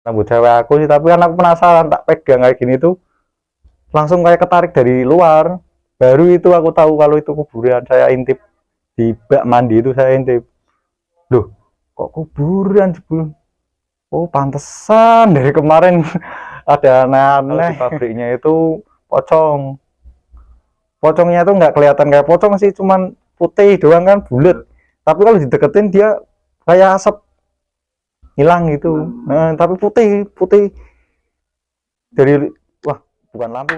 rambut cewek aku sih, tapi kan aku penasaran, tak pegang kayak gini tuh langsung kayak ketarik dari luar. Baru itu aku tahu kalau itu kuburan. Saya intip di bak mandi itu, saya intip, loh kok kuburan jebul. Oh pantesan dari kemarin ada aneh-aneh. Si pabriknya itu pocong. Pocongnya tuh nggak kelihatan kayak pocong sih, cuman putih doang kan, bulat. Tapi kalau dideketin dia kayak asap hilang gitu. Nah, tapi putih putih dari, wah bukan lampu.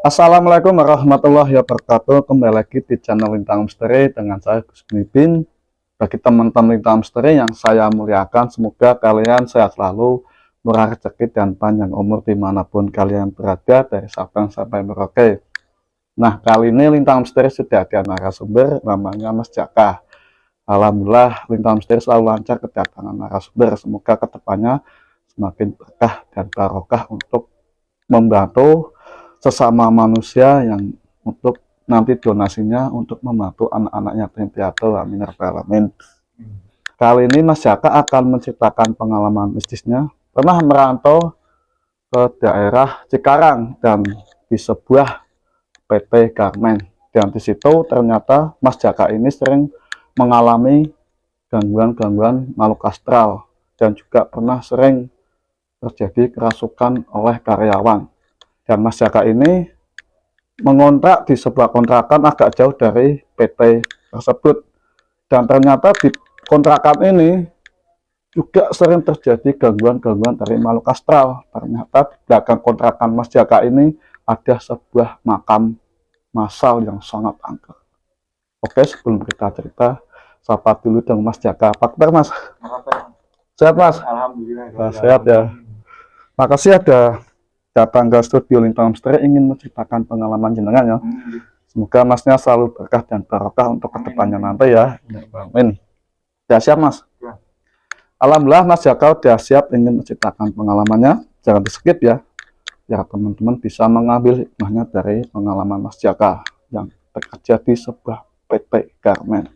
Assalamualaikum warahmatullahi wabarakatuh. Kembali lagi di channel Lintang Misteri dengan saya Gus Mipin. Bagi teman-teman Lintang Misteri yang saya muliakan, semoga kalian sehat selalu, murah rezeki dan panjang umur dimanapun kalian berada, dari Sabang sampai Merauke. Nah, kali ini Lintang Misteri sudah ada narasumber, namanya Mas Jaka. Alhamdulillah Lintang Misteri selalu lancar kedatangan narasumber. Semoga kedepannya semakin berkah dan barokah untuk membantu sesama manusia yang untuk nanti donasinya untuk membantu anak-anak yatim piatu. Amin ya rabbal alamin. Kali ini Mas Jaka akan menceritakan pengalaman mistisnya pernah merantau ke daerah Cikarang dan di sebuah PT Garmen, dan di situ ternyata Mas Jaka ini sering mengalami gangguan-gangguan makhluk astral dan juga pernah sering terjadi kerasukan oleh karyawan. Dan Mas Jaka ini mengontrak di sebuah kontrakan agak jauh dari PT tersebut. Dan ternyata di kontrakan ini juga sering terjadi gangguan-gangguan dari makhluk astral. Ternyata di belakang kontrakan Mas Jaka ini ada sebuah makam massal yang sangat angker. Oke, sebelum kita cerita, sapa dulu dong Mas Jaka. Apa kabar Mas? Sehat Mas? Alhamdulillah. Sehat ya. Makasih ada datang ke studio Lintang Misteri ingin menceritakan pengalaman jenengan ya. Semoga Masnya selalu berkah dan barokah untuk kedepannya nanti ya. Amin. Sudah siap Mas? Ya. Alhamdulillah Mas Jaka sudah siap ingin menceritakan pengalamannya. Jangan di skip ya, biar teman-teman bisa mengambil hikmahnya dari pengalaman Mas Jaka yang bekerja di sebuah PT Garmen.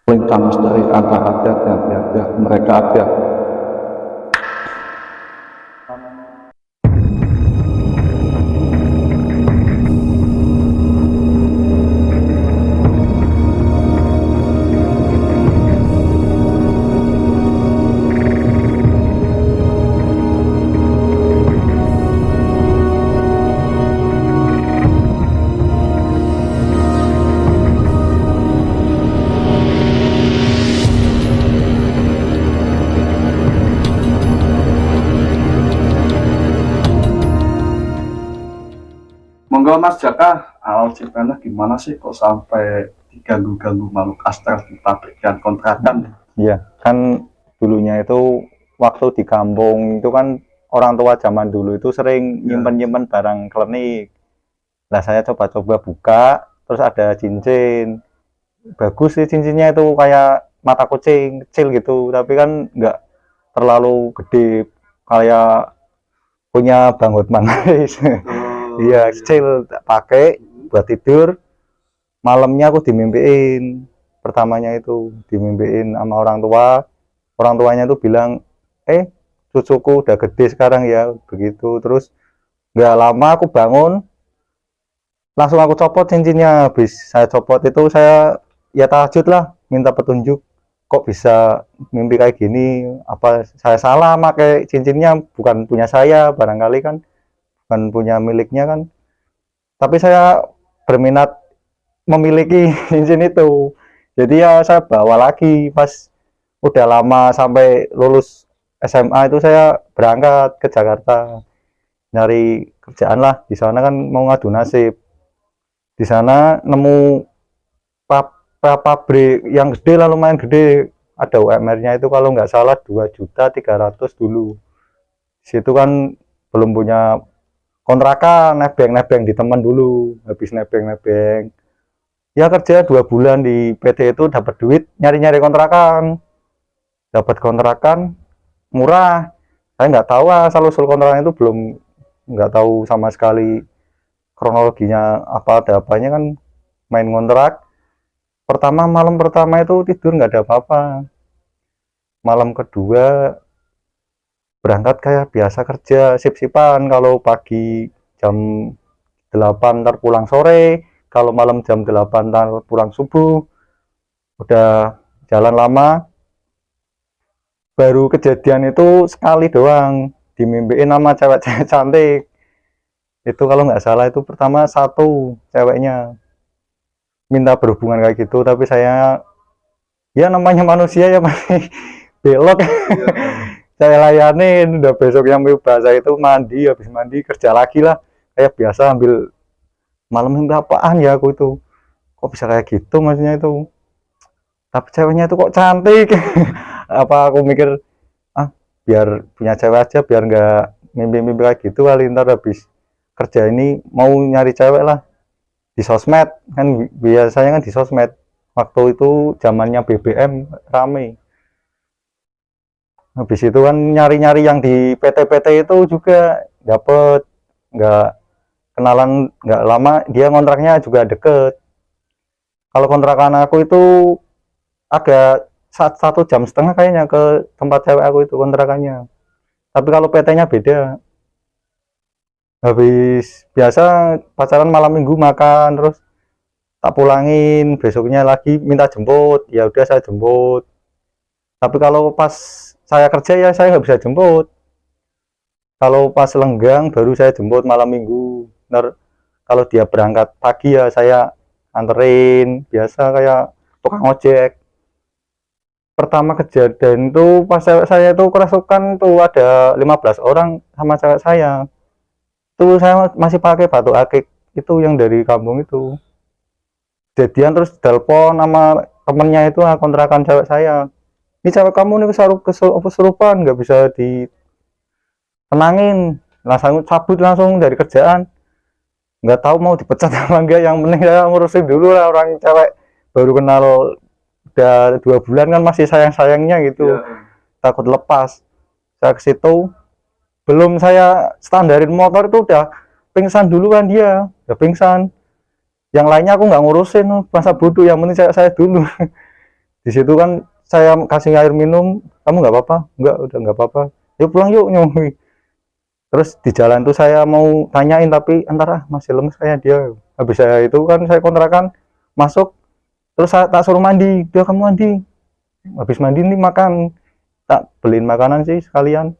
Lintang Misteri antara tiap dan tiap mereka ada. Monggo Mas Jaka, awal ceritanya gimana sih kok sampai diganggu-ganggu makhluk astral di pabrik dan kontrakan? Iya, kan dulunya itu waktu di kampung itu kan orang tua zaman dulu itu sering nyimpen-nyimpen barang klenik. Lah saya coba-coba buka, terus ada cincin. Bagus sih cincinnya, itu kayak mata kucing kecil gitu, tapi kan nggak terlalu gede kayak punya Bang Hotman. Iya, kecil, tak pakai buat tidur. Malamnya aku dimimpiin, pertamanya itu dimimpiin sama orang tua. Orang tuanya tuh bilang, cucuku udah gede sekarang ya, begitu. Terus nggak lama aku bangun, langsung aku copot cincinnya. Habis saya copot itu saya ya tahajud lah, minta petunjuk, kok bisa mimpi kayak gini, apa saya salah pakai cincinnya, bukan punya saya barangkali kan, bukan punya miliknya kan. Tapi saya berminat memiliki cincin itu, jadi ya saya bawa lagi. Pas udah lama sampai lulus SMA itu saya berangkat ke Jakarta nyari kerjaan lah. Di sana kan mau ngadu nasib. Di sana nemu pabrik yang gede lah, lumayan gede, ada UMR-nya itu kalau nggak salah 2.300.000 dulu. Situ kan belum punya kontrakan, nebeng-nebeng di teman dulu. Habis nebeng-nebeng ya kerja 2 bulan di PT itu, dapat duit, nyari-nyari kontrakan, dapat kontrakan murah. Saya nggak tahu asal usul kontrakan itu, belum, nggak tahu sama sekali kronologinya apa ada apanya kan, main kontrak. Malam pertama itu tidur nggak ada apa-apa. Malam kedua berangkat kayak biasa kerja sip-sipan, kalau pagi jam 8 ntar pulang sore, kalau malam jam 8 ntar pulang subuh. Udah jalan lama, baru kejadian itu sekali doang, dimimpiin sama cewek-cewek cantik. Itu kalau nggak salah itu pertama satu ceweknya minta berhubungan kayak gitu, tapi saya ya namanya manusia ya masih belok. Saya layanin, udah besok yang bahasa itu mandi, habis mandi kerja lagi lah kayak biasa, ambil malam minggu apaan ya aku itu, kok bisa kayak gitu maksudnya itu, tapi ceweknya itu kok cantik. Apa aku mikir, ah biar punya cewek aja, biar nggak mimpi-mimpi kayak gitu kali, ntar habis kerja ini mau nyari cewek lah di sosmed kan, biasanya kan di sosmed waktu itu zamannya BBM rame. Habis itu kan nyari-nyari yang di PT-PT itu juga dapet, nggak kenalan nggak lama dia kontraknya juga deket. Kalau kontrakan aku itu agak 1,5 jam kayaknya ke tempat cewek aku itu kontrakannya, tapi kalau PT-nya beda. Habis biasa pacaran malam minggu makan, terus tak pulangin, besoknya lagi minta jemput, ya udah saya jemput. Tapi kalau pas saya kerja ya saya nggak bisa jemput, kalau pas lenggang baru saya jemput malam minggu. Ntar kalau dia berangkat pagi ya saya anterin, biasa kayak tukang ojek. Pertama kejadian itu pas saya itu kerasukan tuh, ada 15 orang sama cewek saya. Itu saya masih pakai batu akik itu yang dari kampung itu. Jadian terus telepon sama temennya itu kontrakan cewek saya. Ini cewek kamu nih kesurupan, nggak bisa ditenangin. Langsung cabut langsung dari kerjaan. Nggak tahu mau dipecat apa enggak, yang penting saya ngurusin dulu lah, orang cewek baru kenal udah 2 bulan kan masih sayang-sayangnya gitu. Takut lepas. Saya ke situ, belum saya standarin motor itu udah pingsan dulu kan dia, udah pingsan. Yang lainnya aku nggak ngurusin, masa bodoh, yang penting saya dulu. Di situ kan saya kasih air minum, kamu nggak apa-apa? Nggak, udah nggak apa-apa. Yuk pulang yuk nyomi. Terus di jalan tuh saya mau tanyain, tapi antara masih lemes kayak dia. Habis saya itu kan saya kontrakan masuk, terus saya tak suruh mandi, dia kamu mandi. Habis mandi nih makan, tak beliin makanan sih sekalian.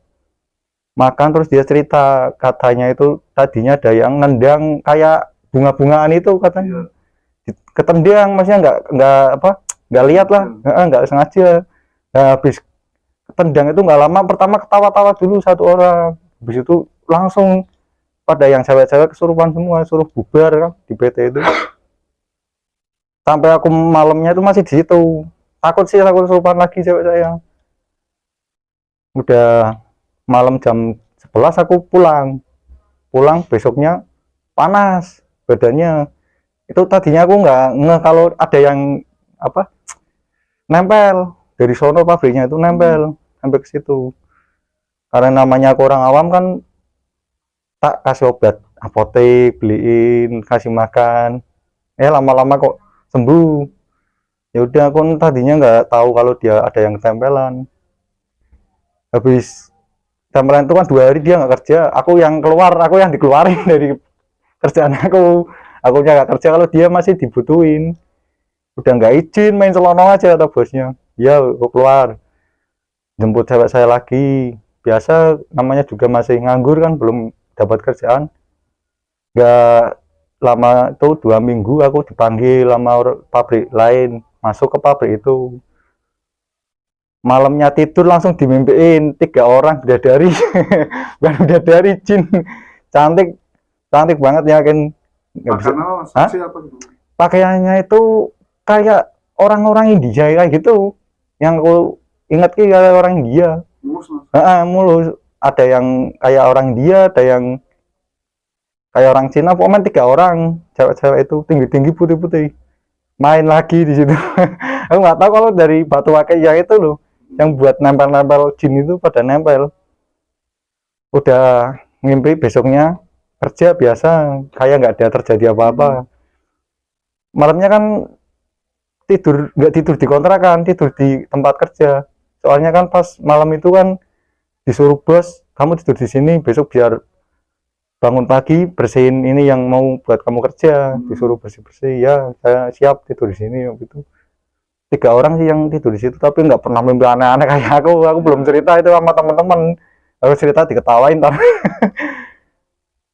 Makan, terus dia cerita katanya itu tadinya ada yang nendang kayak bunga-bungaan itu katanya. Ketendang, maksudnya nggak lihat lah, nggak sengaja. Nah, habis ketendang itu nggak lama, pertama ketawa-tawa dulu satu orang, habis itu langsung pada yang cewek-cewek kesurupan semua, suruh bubar kan di PT itu. Sampai aku malamnya itu masih di situ, takut sih, takut kesurupan lagi cewek saya. Udah malam jam 11 aku pulang besoknya panas badannya. Itu tadinya aku nggak nge kalau ada yang apa nempel dari sono, pabriknya itu nempel sampai ke situ. Karena namanya aku orang awam kan, tak kasih obat apotek, beliin, kasih makan. Lama-lama kok sembuh. Ya udah, aku tadinya nggak tahu kalau dia ada yang tempelan. Habis tempelan itu kan 2 hari dia nggak kerja, aku yang keluar, aku yang dikeluarin dari kerjaan aku nggak kerja kalau dia masih dibutuhin. Udah nggak izin, main selonong aja kata bosnya. Ya aku keluar, jemput cewek saya lagi, biasa namanya juga masih nganggur kan, belum dapat kerjaan. Nggak lama itu 2 minggu aku dipanggil sama pabrik lain, masuk ke pabrik itu. Malamnya tidur langsung dimimpiin 3 orang bidadari. Bukan bidadari, jin, cantik cantik banget ya kan. Nggak bisa. Pakaiannya itu kayak orang-orang India kayak gitu, yang aku ingat kayak orang India. Mulus, ada yang kayak orang India, ada yang kayak orang Cina. Pokoknya 3 orang cewek-cewek itu, tinggi-tinggi, putih-putih, main lagi di situ. Aku nggak tahu kalau dari batu akik yang itu loh, yang buat nempel-nempel jin itu pada nempel. Udah ngimpi besoknya kerja biasa kayak nggak ada terjadi apa-apa. Malamnya kan nggak tidur di kontrakan, tidur di tempat kerja. Soalnya kan pas malam itu kan disuruh bos kamu tidur di sini, besok biar bangun pagi bersihin ini yang mau buat kamu kerja. Disuruh bersih-bersih, ya saya siap tidur di sini gitu. 3 orang sih yang tidur di situ, tapi nggak pernah mimpi aneh-aneh kayak aku belum cerita itu sama teman-teman, aku cerita diketawain tar.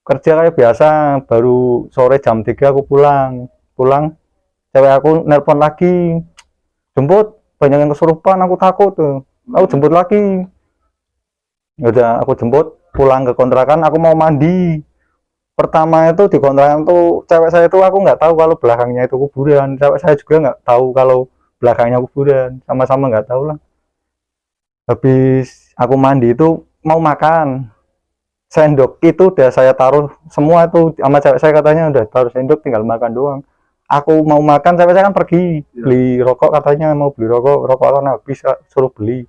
Kerja kayak biasa, baru sore jam 3 aku pulang, cewek aku nelpon lagi, jemput, banyak yang kesurupan, aku takut tuh, aku jemput lagi. Udah aku jemput pulang ke kontrakan, aku mau mandi. Pertama itu di kontrakan tuh cewek saya itu aku nggak tahu kalau belakangnya itu kuburan, cewek saya juga nggak tahu kalau belakangnya kuburan, sama-sama nggak tahu lah. Habis aku mandi itu mau makan, sendok itu udah saya taruh semua itu sama cewek saya, katanya udah taruh sendok tinggal makan doang. Aku mau makan, cewek saya kan pergi beli rokok, katanya mau beli rokok kan habis, suruh beli.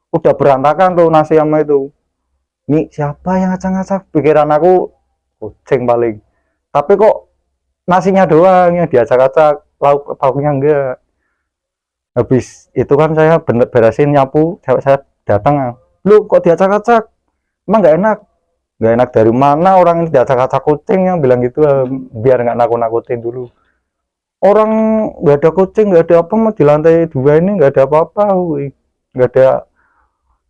Udah berantakan tuh nasi sama itu. Ini siapa yang ngacak-ngacak, pikiran aku kucing paling. Tapi kok nasinya doang yang diacak-acak, lauknya enggak. Habis itu kan saya beresin nyapu, cewek saya datang, lu kok diacak-acak, emang nggak enak dari mana, orang ini diacak-acak kucing, yang bilang gitu, biar nggak nakut-nakutin dulu. Orang nggak ada kucing, nggak ada apa, mau di lantai 2 ini nggak ada apa-apa, nggak ada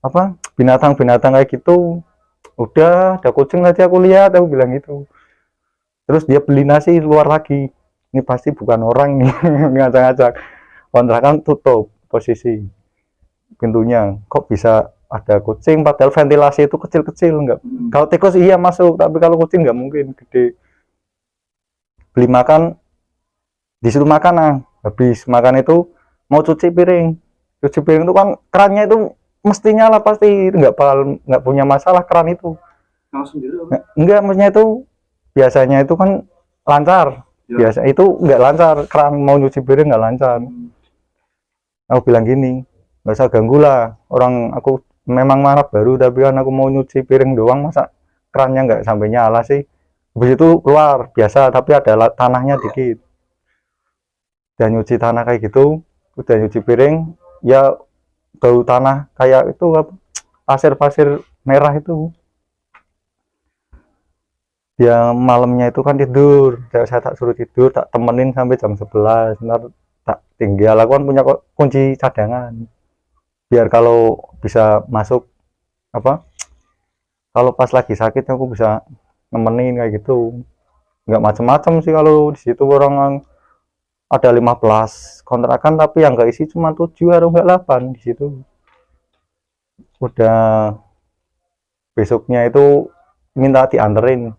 apa binatang-binatang kayak gitu. Udah ada kucing tadi aku lihat, aku bilang gitu. Terus dia beli nasi luar lagi, ini pasti bukan orang nih. Ngacak-ngacak. Kontrakan tutup posisi pintunya, kok bisa ada kucing, padahal ventilasi itu kecil-kecil, enggak. Kalau tikus iya masuk, tapi kalau kucing nggak mungkin, gede. Beli makan di situ makan, habis makan itu mau cuci piring itu kan kerannya itu mestinya lah, pasti nggak punya masalah keran itu. Enggak, maksudnya itu biasanya itu kan lancar, biasa itu nggak lancar, keran mau nyuci piring nggak lancar. Aku bilang gini, nggak usah ganggu lah, orang aku memang marah baru, tapi kan aku mau nyuci piring doang, masa kerannya nggak sampai nyala sih. Habis itu keluar biasa, tapi ada tanahnya dikit. Dan nyuci tanah kayak gitu, udah nyuci piring, ya bau tanah kayak itu pasir-pasir merah itu. Dia malamnya itu kan tidur, saya tak suruh tidur, tak temenin sampai jam 11, ntar tak tinggal. Aku kan punya kunci cadangan, biar kalau bisa masuk apa, kalau pas lagi sakit aku bisa nemenin kayak gitu. Nggak macem-macem sih kalau di situ, orang ada 15 kontrakan, tapi yang nggak isi cuma 7 atau nggak 8 di situ. Udah besoknya itu minta anterin,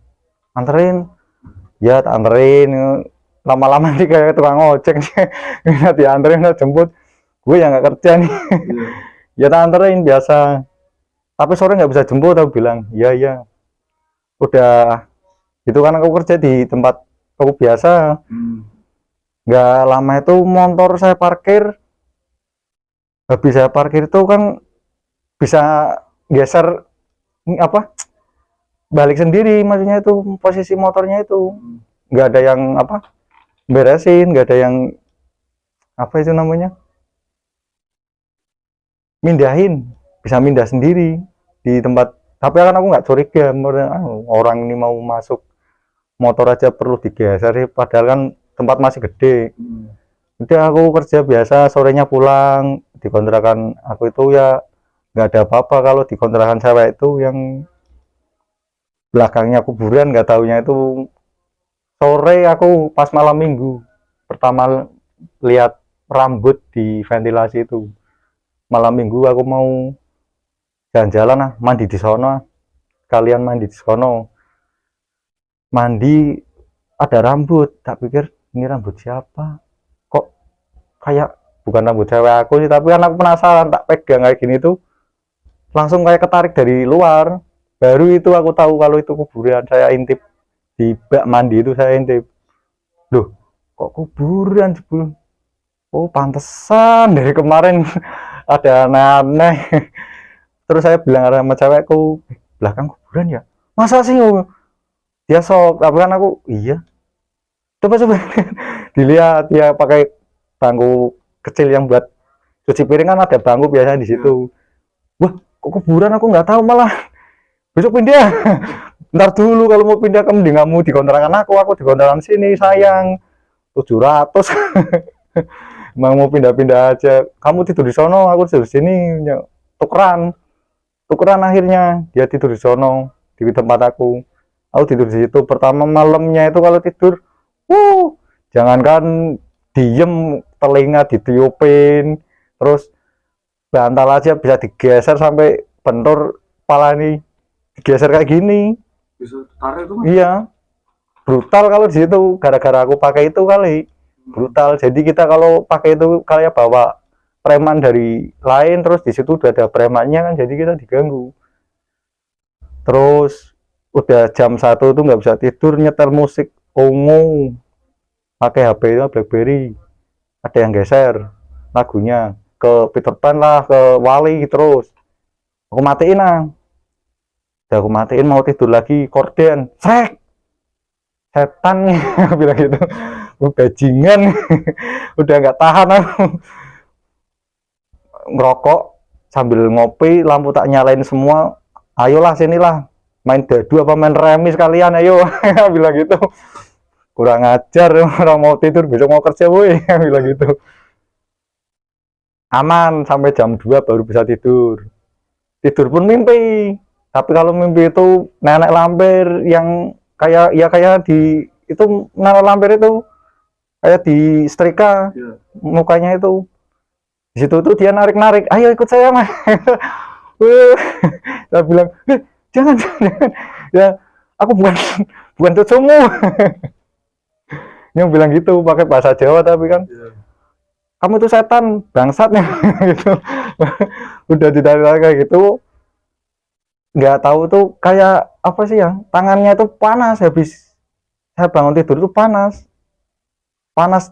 ya tak anterin. Lama-lama nih kayak tukang ojek. Minta dianterin, jemput, gue yang nggak kerja nih. Ya tak anterin biasa, tapi sore nggak bisa jemput, aku bilang iya. Udah itu kan aku kerja di tempat aku biasa. Nggak lama itu motor saya parkir, habis saya parkir itu kan bisa geser apa, balik sendiri, maksudnya itu posisi motornya itu nggak ada yang apa beresin, nggak ada yang apa itu namanya mindahin, bisa mindah sendiri di tempat. Tapi kan aku nggak curiga, orang ini mau masuk motor aja perlu digeser, padahal kan tempat masih gede. Udah aku kerja biasa, sorenya pulang. Di kontrakan aku itu ya nggak ada apa-apa. Kalau di kontrakan cewek itu yang belakangnya kuburan, nggak taunya itu sore aku pas malam minggu pertama lihat rambut di ventilasi itu. Malam minggu aku mau jalan-jalan, mandi di sono, kalian mandi di sono. Mandi ada rambut, tak pikir ini rambut siapa, kok kayak bukan rambut cewek aku sih, tapi kan aku penasaran, tak pegang kayak gini tuh langsung kayak ketarik dari luar. Baru itu aku tahu kalau itu kuburan. Saya intip di bak mandi itu, saya intip, loh kok kuburan jebul, oh pantesan dari kemarin ada aneh-aneh. Terus saya bilang sama cewekku, belakang kuburan ya, masa sih? Dia sok, tapi kan aku iya, coba dilihat ya, pakai bangku kecil yang buat cuci piring kan, ada bangku biasanya di situ. Wah kok kuburan, aku nggak tahu malah besok pindah. Ntar dulu kalau mau pindah kamu kamu di kontrakan aku di kontrakan sini sayang 700. Mau pindah-pindah aja, kamu tidur di sono aku tidur di sini, tukeran akhirnya dia tidur di sono di tempat aku tidur di situ. Pertama malamnya itu kalau tidur, jangankan diem, telinga ditiupin, terus bantal aja bisa digeser sampai bentur kepala nih digeser kayak gini. Bisa tarik itu Mas? Iya, brutal kalau di situ gara-gara aku pakai itu kali. Brutal. Jadi kita kalau pakai itu kayak bawa preman dari lain, terus di situ udah ada premannya kan, jadi kita diganggu. Terus udah jam 1 tuh nggak bisa tidur, nyetel musik ungu pakai HP itu BlackBerry, ada yang geser lagunya ke Peter Pan lah, ke Wali, terus aku matiin udah aku matiin, mau tidur lagi korden setan bilang gitu, bajingan. Udah nggak tahan aku ngerokok sambil ngopi, lampu tak nyalain semua, ayolah sinilah main dadu apa main remi sekalian, ayo. Bilang gitu, kurang ajar, orang mau tidur besok mau kerja woi. Bilang gitu. Aman sampai jam 2 baru bisa tidur pun mimpi, tapi kalau mimpi itu nenek lampir yang kayak di itu, nenek lampir itu kayak di setrika, mukanya itu di situ tuh dia narik ayo ikut saya Mas. Saya bilang jangan ya, aku bukan cucumu. Yang bilang gitu pakai bahasa Jawa, tapi kan kamu itu setan bangsatnya. Gitu. Udah ditarik kayak gitu, nggak tahu tuh kayak apa sih ya, tangannya itu panas. Habis saya bangun tidur itu panas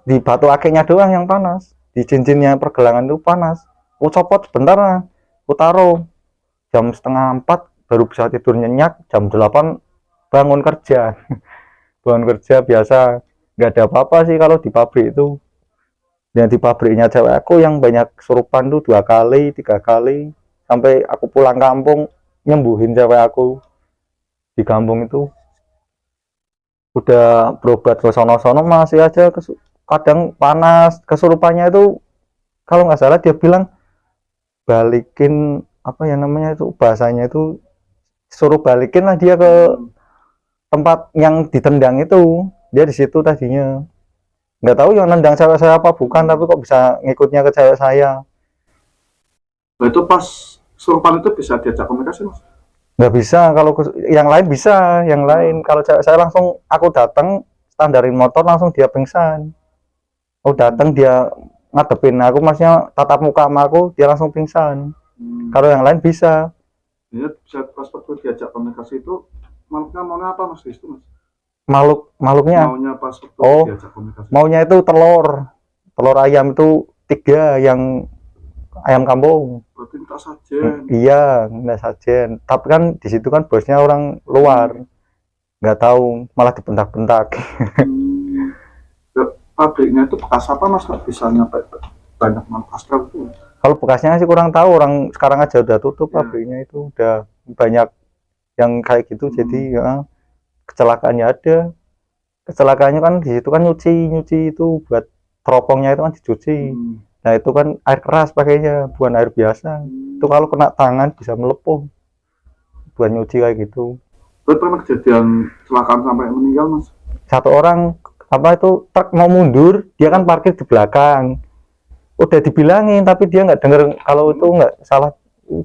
di batu akiknya doang yang panas, di cincinnya pergelangan itu panas. Aku copot sebentar, aku taruh, jam setengah 4 baru bisa tidur nyenyak. Jam 8 bangun kerja. Bangun kerja biasa, nggak ada apa-apa sih kalau di pabrik itu. Dan di pabriknya cewek aku yang banyak kesurupan tuh 2 kali 3 kali, sampai aku pulang kampung nyembuhin cewek aku di kampung itu. Udah berobat ke sono-sono masih aja kadang panas. Kesurupannya itu kalau nggak salah dia bilang balikin, apa ya namanya itu bahasanya itu, suruh balikin lah dia ke tempat yang ditendang itu. Dia di situ tadinya, nggak tahu yang nendang cewek saya apa bukan, tapi kok bisa ngikutnya ke cewek saya. Nah, itu pas surupan itu bisa diajak komunikasi Mas? Nggak bisa, kalau yang lain bisa, yang lain. Kalau cewek saya langsung aku datang, standarin motor langsung dia pingsan. Aku datang dia ngadepin aku, maksudnya tatap muka sama aku, dia langsung pingsan. Kalau yang lain bisa. Ini bisa pas waktu diajak komunikasi itu makhluknya maunya apa Mas itu Mas? Makhluknya maunya pas waktu diajak komunikasi, maunya itu telur ayam itu 3, yang ayam kampung. berarti minta sajen. Iya, minta sajen. Tapi kan di situ kan bosnya orang luar, nggak tahu, malah dibentak-bentak. Pabriknya itu bekas apa Mas, bisa nyampe banyak makhluk astral itu? Kalau bekasnya sih kurang tahu, orang sekarang aja udah tutup pabriknya itu, udah banyak yang kayak gitu. Jadi ya, kecelakaannya ada. Kecelakaannya kan di situ kan nyuci itu buat teropongnya itu kan dicuci. Nah itu kan air keras pakainya, bukan air biasa. Itu kalau kena tangan bisa melepuh buat nyuci kayak gitu. Terus pernah kejadian kecelakaan sampai meninggal Mas? 1 orang, apa itu, truk mau mundur, dia kan parkir di belakang. Udah dibilangin tapi dia nggak denger kalau itu nggak salah,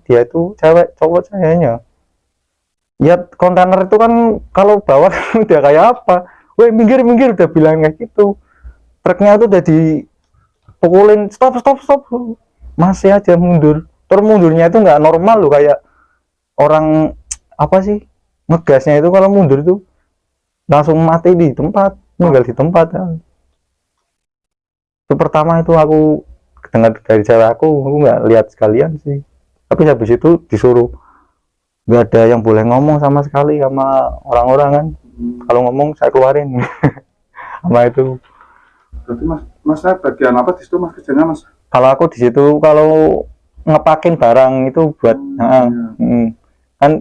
dia itu cewek, cowok sayanya. Ya kontainer itu kan kalau bawah udah kayak apa, weh minggir udah bilang kayak gitu. Truknya itu udah dipukulin, stop, masih aja mundur. Terus mundurnya itu nggak normal loh, kayak orang apa sih, ngegasnya itu kalau mundur itu langsung mati di tempat, meninggal di tempat. Itu pertama itu aku dengar dari cewek aku nggak lihat sekalian sih. Tapi habis itu disuruh nggak ada yang boleh ngomong sama sekali sama orang-orang kan. Kalau ngomong saya keluarin. Sama itu. Berarti Mas bagian apa di situ Mas kerjanya Mas? Kalau aku di situ kalau ngepakin barang itu buat kan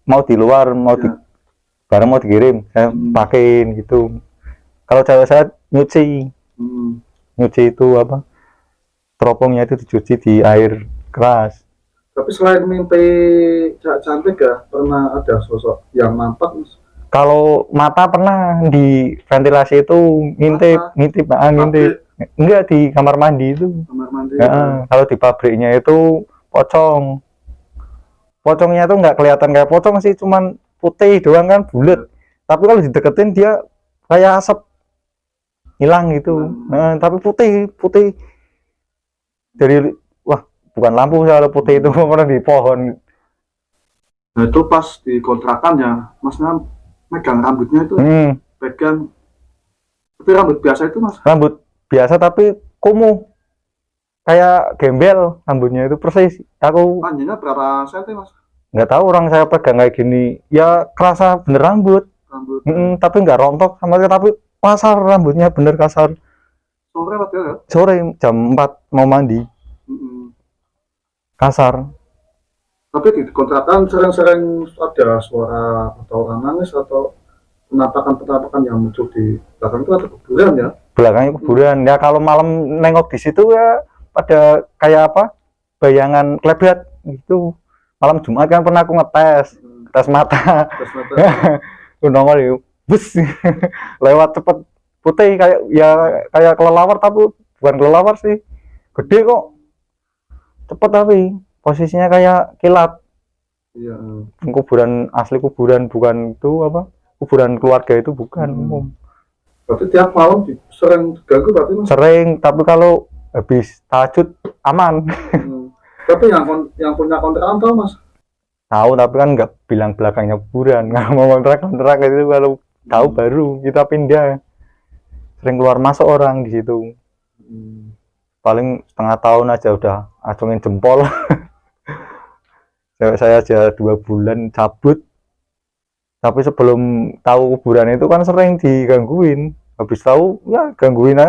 mau di luar, Ya. barang mau dikirim, saya pakein gitu. Kalau cewek saya nyuci, itu apa? Teropongnya itu dicuci di air keras. Tapi selain mimpi cantik ya, pernah ada sosok yang nampak Mas? Kalau mata pernah di ventilasi itu ngintip, ngintip. Enggak di kamar mandi itu. Kamar mandi. Kalau di pabriknya itu pocong. Pocongnya itu nggak kelihatan kayak pocong sih, cuman putih doang kan, bulat. Tapi kalau dideketin dia kayak asap hilang gitu. Tapi putih dari bukan lampu, kalau putih itu pernah di pohon. Nah itu pas di kontrakannya, Masnya megang rambutnya itu, pegang. Tapi rambut biasa itu Mas? Rambut biasa tapi kumuh, kayak gembel rambutnya itu persis. Aku panjangnya berapa senti Mas? Nggak tahu, orang saya pegang kayak gini, ya kerasa bener rambut. Tapi nggak rontok sama sekali, tapi kasar rambutnya, bener kasar. Sore apa ya? Sore jam 4 mau mandi. Kasar. Tapi di kontrakan sering-sering ada suara atau orang nangis atau penampakan yang muncul di belakang itu, ada kuburan ya? Belakangnya kuburan. Ya kalau malam nengok di situ ya pada kayak apa? Bayangan klebet gitu. Malam Jumat kan pernah aku ngetes mata. Aku nongol yuk, bus lewat cepet, putih kayak kelelawar, tapi bukan kelelawar sih, gede kok, cepet tapi posisinya kayak kilat. Iya. Kuburan asli, kuburan bukan itu apa, kuburan keluarga itu bukan umum. Berarti tiap malam sering diganggu berarti Mas? Sering, tapi kalau habis tahajud aman. Tapi yang punya kontrakan tahu Mas? Tahu, tapi kan nggak bilang belakangnya kuburan. Nggak mau kontrak itu, kalau tahu baru kita pindah. Sering keluar masuk orang di situ. Paling setengah tahun aja udah acungin jempol. Cewek saya aja 2 bulan cabut. Tapi sebelum tahu kuburan itu kan sering digangguin. Habis tahu ya gangguin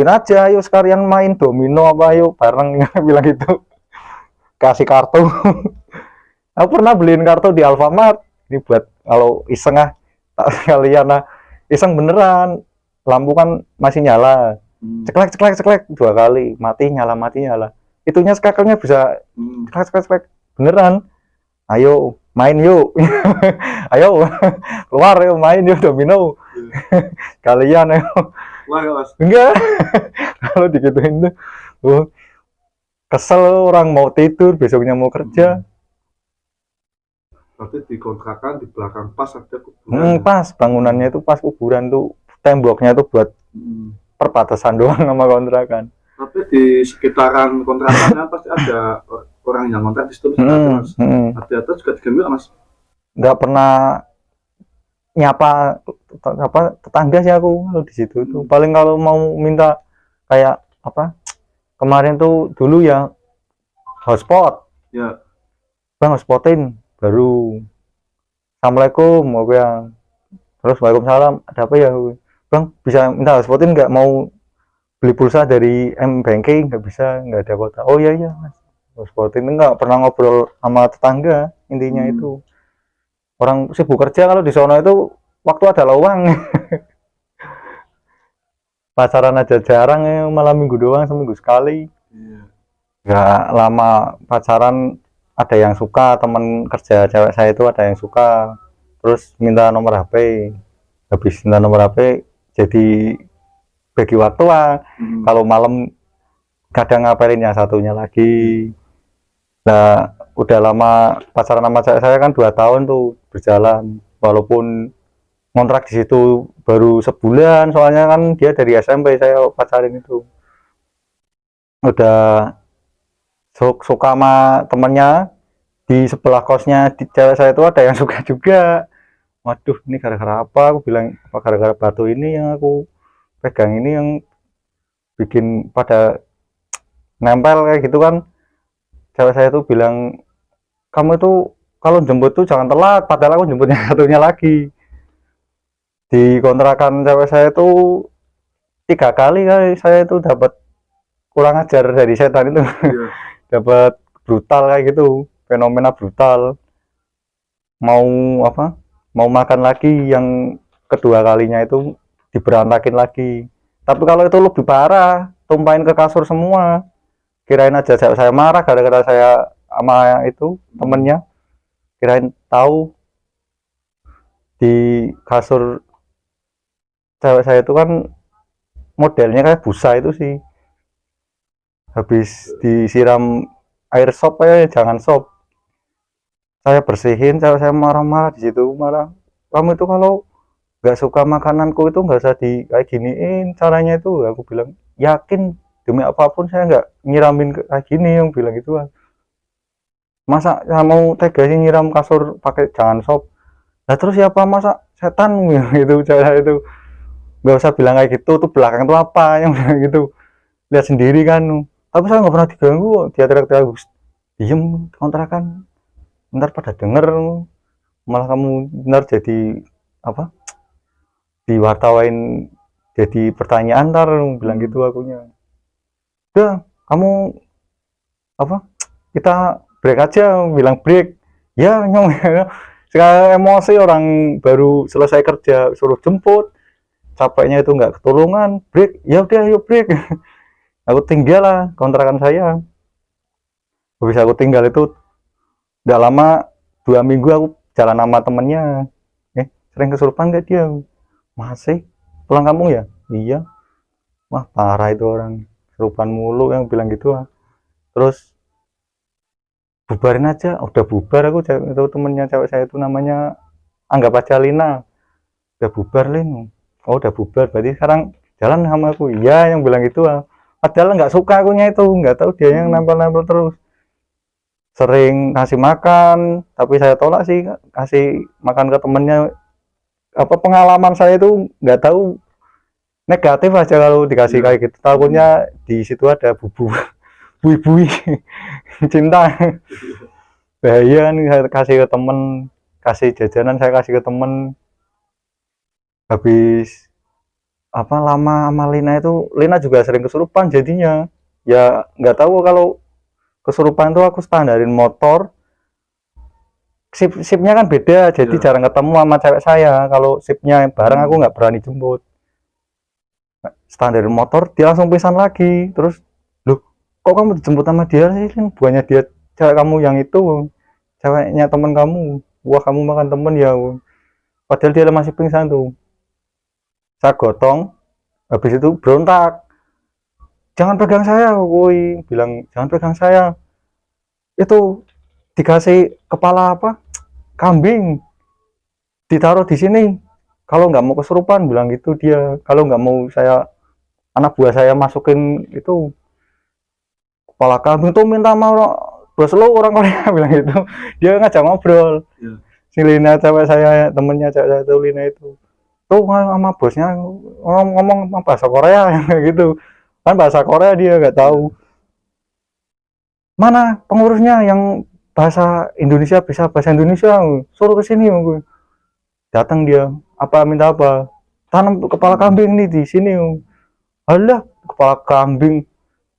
aja, ayo sekalian main domino apa, ayo bareng. Bilang gitu. Kasih kartu. Aku pernah beliin kartu di Alfamart. Ini buat kalau iseng kalian iseng beneran. Lampu kan masih nyala. Ceklek 2 kali, mati nyala. Itunya skakelnya bisa ceklek beneran. Ayo main yuk. Ayo keluar yuk main yuk domino. Kalian ayo. Enggak. Kalau digituin tuh kesel, orang mau tidur, besoknya mau kerja. Berarti di kontrakan di belakang pas ada kuburan. Pas bangunannya itu pas kuburan tuh, temboknya tuh buat perbatasan doang sama kontrakan. Tapi di sekitaran kontrakannya pasti ada orang yang kontrak di situ. Ada juga diganggu Mas? Nggak pernah nyapa tetangga sih aku kalau di situ tuh. Paling kalau mau minta kayak apa, kemarin tuh dulu ya hotspot. Ya. Bang hotspotin, baru assalamualaikum mau yang, terus waalaikumsalam, ada apa ya bang, bisa minta hotspotin nggak, mau beli pulsa dari M-Banking, nggak bisa, nggak ada kuota. Oh iya mas, hotspotin. Nggak pernah ngobrol sama tetangga, intinya itu orang sibuk kerja. Kalau di sono itu waktu ada lowang. Pacaran aja jarang ya, malam minggu doang, seminggu sekali. Nggak lama pacaran. Ada yang suka, teman kerja cewek saya itu ada yang suka, terus minta nomor HP. Habis minta nomor HP jadi bagi waktu kalau malam kadang ngapelin yang satunya lagi. Nah udah lama pacaran sama cewek saya kan 2 tahun tuh berjalan, walaupun ngontrak di situ baru sebulan, soalnya kan dia dari SMP saya pacarin itu. Udah suka sama temennya di sebelah kosnya, di cewek saya itu ada yang suka juga. Waduh, ini gara-gara apa? Aku bilang, apa gara-gara batu ini yang aku pegang ini yang bikin pada nempel kayak gitu kan. Cewek saya tuh bilang, kamu itu kalau jemput tuh jangan telat, padahal aku jemputnya satunya lagi. Di kontrakan cewek saya tuh 3 kali saya itu dapat kurang ajar dari setan itu. Dapat brutal kayak gitu, fenomena brutal. mau apa, mau makan lagi yang kedua kalinya itu diberantakin lagi. Tapi kalau itu lebih parah, tumpahin ke kasur semua. Kirain aja saya marah gara-gara saya sama itu temennya, kirain tahu di kasur cewek saya itu kan modelnya kayak busa itu sih. Habis disiram air sop ya, jangan sop. Saya bersihin, saya marah-marah di situ, marah. Kamu itu kalau nggak suka makananku itu nggak usah di kayak giniin caranya itu. Aku bilang yakin demi apapun saya nggak nyiramin kayak gini, yang bilang gitu kan. Masa saya mau tega sih nyiram kasur pakai jangan sop. Nah terus siapa masa setan gitu cara itu, nggak usah bilang kayak gitu tuh, belakang tuh apa yang bilang gitu, lihat sendiri kan. Tapi saya nggak pernah diganggu, dia teriak-teriak, diem kontrakan, ntar pada denger, malah kamu ntar jadi apa, diwartawain jadi pertanyaan ntar, bilang gitu akunya. Udah kamu apa, kita break aja, bilang break ya nyong. Sekarang emosi, orang baru selesai kerja suruh jemput, capeknya itu nggak ketulungan, break ya udah yuk break. Aku tinggal lah kontrakan saya. Habis aku tinggal itu nggak lama, 2 minggu aku jalan sama temennya, sering kesurupan gak dia, masih pulang kampung ya, iya. Wah parah itu orang, kesurupan mulu yang bilang gitu lah. Terus bubarin aja, udah bubar aku, itu temennya cewek saya itu namanya, anggap aja Lina. Udah bubar Lin, oh udah bubar berarti sekarang jalan sama aku, iya yang bilang gitu lah. Padahal nggak suka akunya itu, nggak tahu dia yang nempel-nempel terus. Sering kasih makan, tapi saya tolak sih kasih makan ke temennya. Apa pengalaman saya itu nggak tahu, negatif aja kalau dikasih kayak gitu, takutnya di situ ada bubu bui-bui cinta. Bahaya kan, saya kasih ke temen, kasih jajanan saya kasih ke temen. Habis apa lama sama Lina itu, Lina juga sering kesurupan jadinya. Ya nggak tahu kalau kesurupan tuh aku standarin motor, sipnya kan beda, jadi jarang ketemu sama cewek saya. Kalau sipnya bareng aku nggak berani jemput, standarin motor dia langsung pisan lagi. Terus loh kok kamu dijemput sama dia sih, kan buahnya dia cewek kamu yang itu, ceweknya temen kamu, wah kamu makan temen ya. Padahal dia masih pingsan tuh, saya gotong. Habis itu berontak, jangan pegang saya, woi bilang jangan pegang saya. Itu dikasih kepala apa, kambing, ditaruh di sini, kalau nggak mau kesurupan, bilang gitu dia. Kalau nggak mau saya, anak buah saya masukin itu kepala kambing tuh, minta mau bos lo orang Korea. Bilang gitu, dia ngajak ngobrol. Si Lina cewek saya, temennya cewek saya itu, Lina itu tuh sama bosnya ngomong bahasa Korea gitu kan, bahasa Korea dia nggak tahu. Mana pengurusnya yang bahasa Indonesia, bisa bahasa Indonesia, suruh ke sini. Datang dia, apa minta apa, tanam kepala kambing nih di sini. Alah kepala kambing,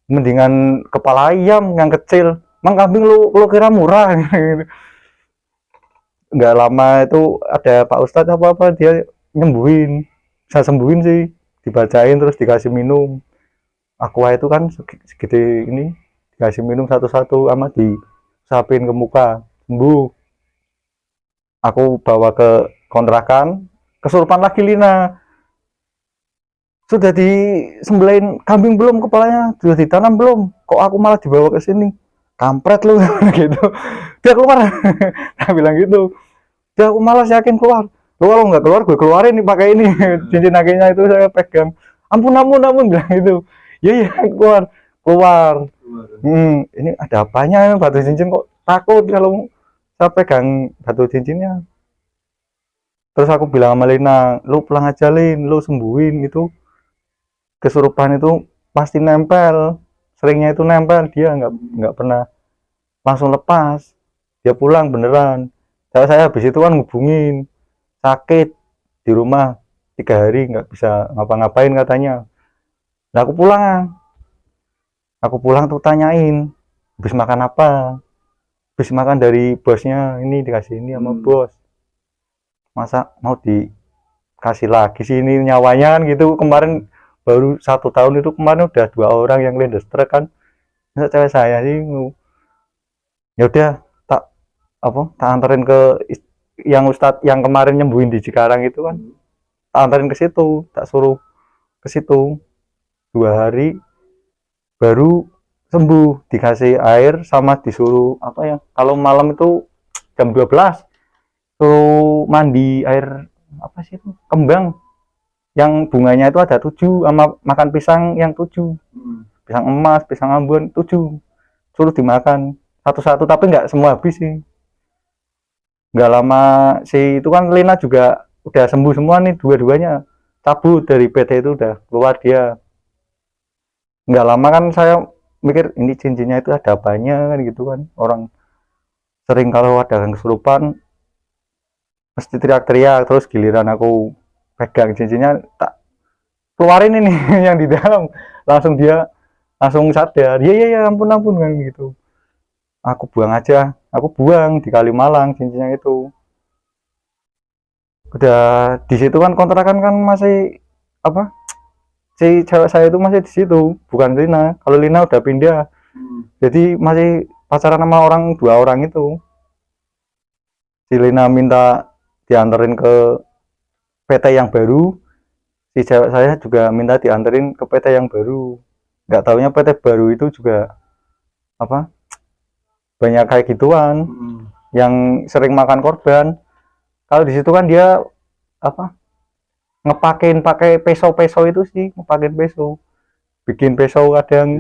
mendingan kepala ayam yang kecil, mang kambing lu kira murah. Nggak lama itu ada Pak Ustadz apa dia nyembuhin, saya sembuhin sih, dibacain terus dikasih minum aqua itu kan segede ini, dikasih minum satu-satu sama disapin ke muka, sembuh. Aku bawa ke kontrakan, kesurupan lagi Lina. Sudah disembelin kambing belum, kepalanya sudah ditanam belum, kok aku malah dibawa ke sini, kampret lu. Gitu dia keluar. Nah bilang gitu, dia aku malas yakin keluar. Lu kalau nggak keluar gue keluarin nih pakai ini. Cincin akhirnya itu saya pegang, ampun bilang gitu. Ya keluar keluar. Ini ada apanya batu cincin, kok takut kalau saya pegang batu cincinnya. Terus aku bilang sama Lina, lu pulang aja Lin, lu sembuhin itu kesurupan itu pasti nempel, seringnya itu nempel, dia nggak pernah langsung lepas, dia pulang beneran. Saya habis itu kan ngubungin, sakit di rumah 3 hari nggak bisa ngapa-ngapain katanya. Nah aku pulang tuh tanyain habis makan apa, habis makan dari bosnya, ini dikasih ini sama bos, masa mau dikasih lagi sih ini nyawanya kan gitu. Kemarin baru 1 tahun itu, kemarin udah 2 orang yang lindes truk kan. Masa cewek saya sih ya udah tak tak anterin ke yang Ustadz yang kemarin nyembuhin di Cikarang itu kan, tak anterin ke situ, tak suruh ke situ 2 hari baru sembuh, dikasih air sama disuruh apa ya, kalau malam itu jam 12 suruh mandi air apa sih itu, kembang yang bunganya itu ada 7, sama makan pisang yang 7, pisang emas, pisang ambon 7, suruh dimakan satu-satu, tapi nggak semua habis sih. Nggak lama si itu kan Lina juga udah sembuh semua nih, dua-duanya cabut dari PT itu, udah keluar dia. Nggak lama kan saya mikir ini cincinnya itu ada apanya kan gitu kan, orang sering kalau ada yang kesurupan mesti teriak-teriak, terus giliran aku pegang cincinnya tak keluarin ini yang di dalam, langsung dia langsung sadar, iya iya ya, ampun ampun kan gitu. Aku buang aja, aku buang di Kalimalang cincinnya itu. Udah di situ kan kontrakan kan masih apa, si cewek saya itu masih di situ, bukan Lina. Kalau Lina udah pindah, jadi masih pacaran sama 2 orang itu. Si Lina minta dianterin ke PT yang baru, si cewek saya juga minta dianterin ke PT yang baru. Nggak taunya PT baru itu juga apa, banyak kayak gituan, yang sering makan korban. Kalau di situ kan dia apa, ngepakein pakai peso-peso itu sih, ngepakein peso, bikin peso kadang.